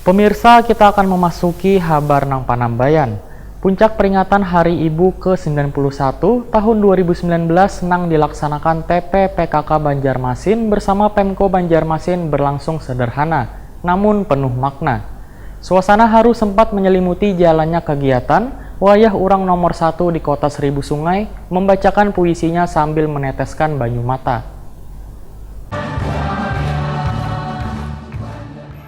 Pemirsa, kita akan memasuki Habar nang Panambayan. Puncak peringatan Hari Ibu ke-91 tahun 2019 nang dilaksanakan TP PKK Banjarmasin bersama Pemko Banjarmasin berlangsung sederhana, namun penuh makna. Suasana haru sempat menyelimuti jalannya kegiatan. Wayah urang nomor 1 di Kota Seribu Sungai membacakan puisinya sambil meneteskan banyu mata.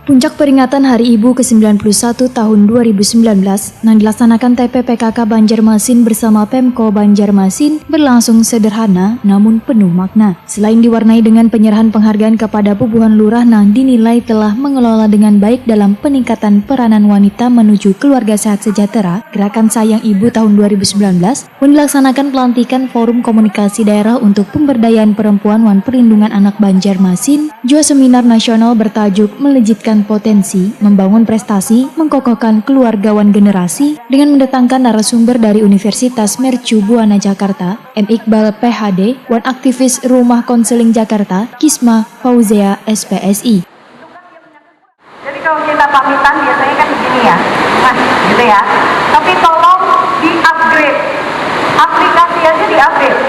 Puncak peringatan Hari Ibu ke-91 tahun 2019 yang dilaksanakan TP PKK Banjarmasin bersama Pemko Banjarmasin berlangsung sederhana namun penuh makna. Selain diwarnai dengan penyerahan penghargaan kepada Pupuhan Lurah yang dinilai telah mengelola dengan baik dalam peningkatan peranan wanita menuju keluarga sehat sejahtera, Gerakan Sayang Ibu tahun 2019 pun dilaksanakan pelantikan Forum Komunikasi Daerah untuk Pemberdayaan Perempuan dan Perlindungan Anak Banjarmasin, juga seminar nasional bertajuk Melejitkan Potensi, Membangun Prestasi, Mengkokohkan Keluargawan Generasi dengan mendatangkan narasumber dari Universitas Mercu Buana Jakarta, M. Iqbal PhD, wan aktivis Rumah Konseling Jakarta, Kisma Fauzea SPSI. Jadi kalau kita pamitan biasanya kan begini ya, nah gitu ya. Tapi tolong di-upgrade, aplikasi aja di-upgrade.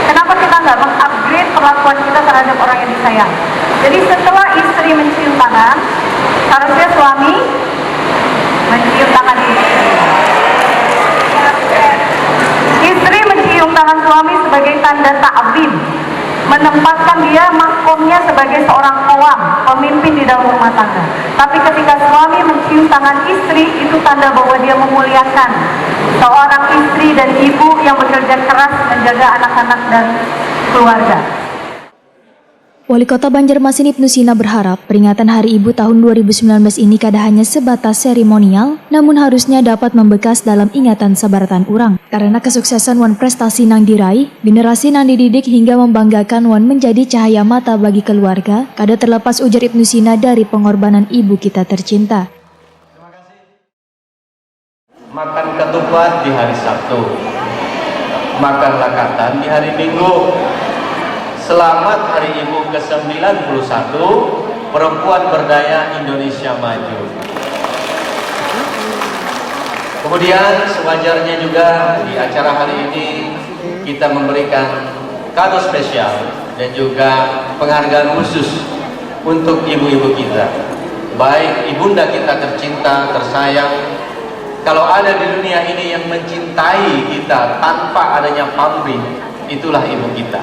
Kenapa kita nggak meng-upgrade perlakuan kita terhadap orang yang disayang? Jadi setelah istri mencium tangan, harusnya suami mencium tangan istri. Istri mencium tangan suami sebagai tanda ta'zim, menempatkan dia makomnya sebagai seorang qawam, pemimpin di dalam rumah tangga. Tapi ketika suami mencium tangan istri, itu tanda bahwa dia memuliakan seorang istri dan ibu yang bekerja keras menjaga anak-anak dan keluarga. Wali Kota Banjarmasin Ibnu Sina berharap peringatan Hari Ibu tahun 2019 ini kada hanya sebatas seremonial, namun harusnya dapat membekas dalam ingatan sabaratan urang. Karena kesuksesan wan prestasi nang diraih, generasi nang dididik hingga membanggakan wan menjadi cahaya mata bagi keluarga, kada terlepas ujar Ibnu Sina dari pengorbanan ibu kita tercinta. Makan ketupat di hari Sabtu, makan lakatan di hari Minggu. Selamat Hari Ibu ke-91, Perempuan Berdaya Indonesia Maju. Kemudian sewajarnya juga di acara hari ini kita memberikan kado spesial dan juga penghargaan khusus untuk ibu-ibu kita. Baik ibunda kita tercinta, tersayang. Kalau ada di dunia ini yang mencintai kita tanpa adanya pamrih, itulah ibu kita.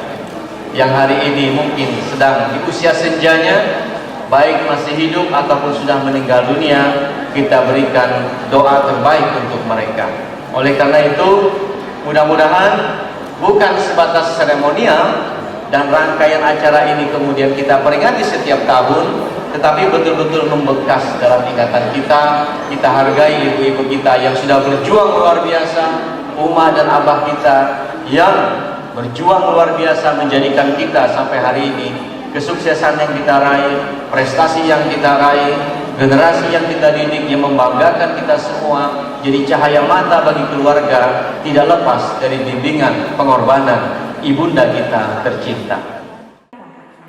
Yang hari ini mungkin sedang di usia senjanya, baik masih hidup ataupun sudah meninggal dunia, kita berikan doa terbaik untuk mereka. Oleh karena itu, mudah-mudahan bukan sebatas seremonial dan rangkaian acara ini kemudian kita peringati setiap tahun, tetapi betul-betul membekas dalam ingatan kita. Kita hargai ibu-ibu kita yang sudah berjuang luar biasa, umah dan abah kita yang berjuang luar biasa menjadikan kita sampai hari ini, kesuksesan yang kita raih, prestasi yang kita raih, generasi yang kita didik yang membanggakan kita semua, jadi cahaya mata bagi keluarga, tidak lepas dari bimbingan pengorbanan ibunda kita tercinta.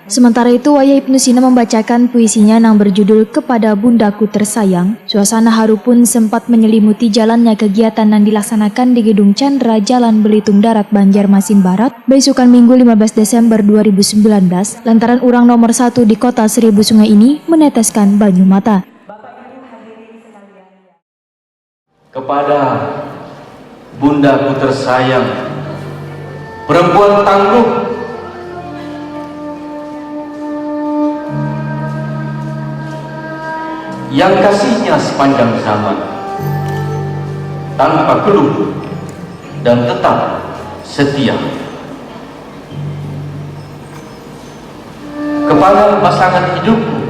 Sementara itu, Waya Ibnu Sina membacakan puisinya yang berjudul Kepada Bundaku Tersayang. Suasana haru pun sempat menyelimuti jalannya kegiatan yang dilaksanakan di Gedung Chandra Jalan Belitung Darat Banjarmasin Barat, besukan Minggu 15 Desember 2019, lantaran urang nomor 1 di Kota Seribu Sungai ini meneteskan banyu mata. Kepada bundaku tersayang, perempuan tangguh, yang kasihnya sepanjang zaman, tanpa keluh dan tetap setia. Kepada pasangan hidupku,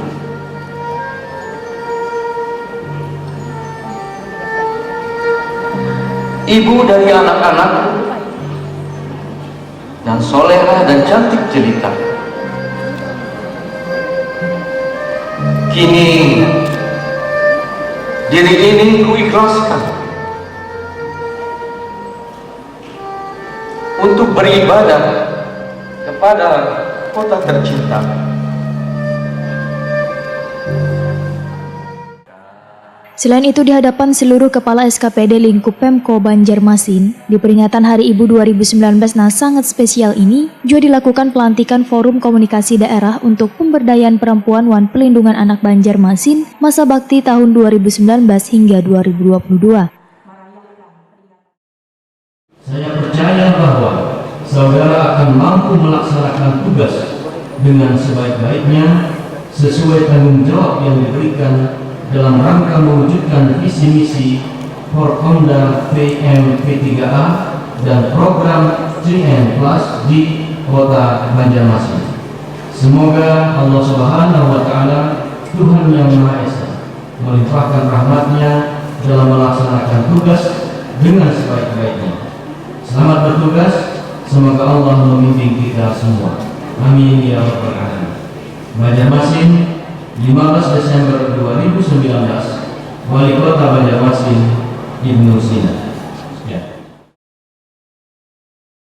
ibu dari anak-anakku, dan soleha dan cantik jelita. Kini diri ini kuikhlaskan untuk beribadah kepada kota tercinta. Selain itu, di hadapan seluruh kepala SKPD lingkup Pemko Banjarmasin, di peringatan Hari Ibu 2019 yang sangat spesial ini, juga dilakukan pelantikan Forum Komunikasi Daerah untuk Pemberdayaan Perempuan Wan Pelindungan Anak Banjarmasin masa bakti tahun 2019 hingga 2022. Saya percaya bahwa saudara akan mampu melaksanakan tugas dengan sebaik-baiknya sesuai tanggung jawab yang diberikan dalam rangka mewujudkan visi misi Forkomda PM-P3A dan program 3N Plus di Kota Banjarmasin. Semoga Allah Subhanahu wa Ta'ala, Tuhan yang Maha Esa, melimpahkan rahmat-Nya dalam melaksanakan tugas dengan sebaik-baiknya. Selamat bertugas, semoga Allah membimbing kita semua. Amin ya rabbal alamin. Banjarmasin, 15 Desember 2019, Wali Kota Banjarmasin, Ibnu Sina.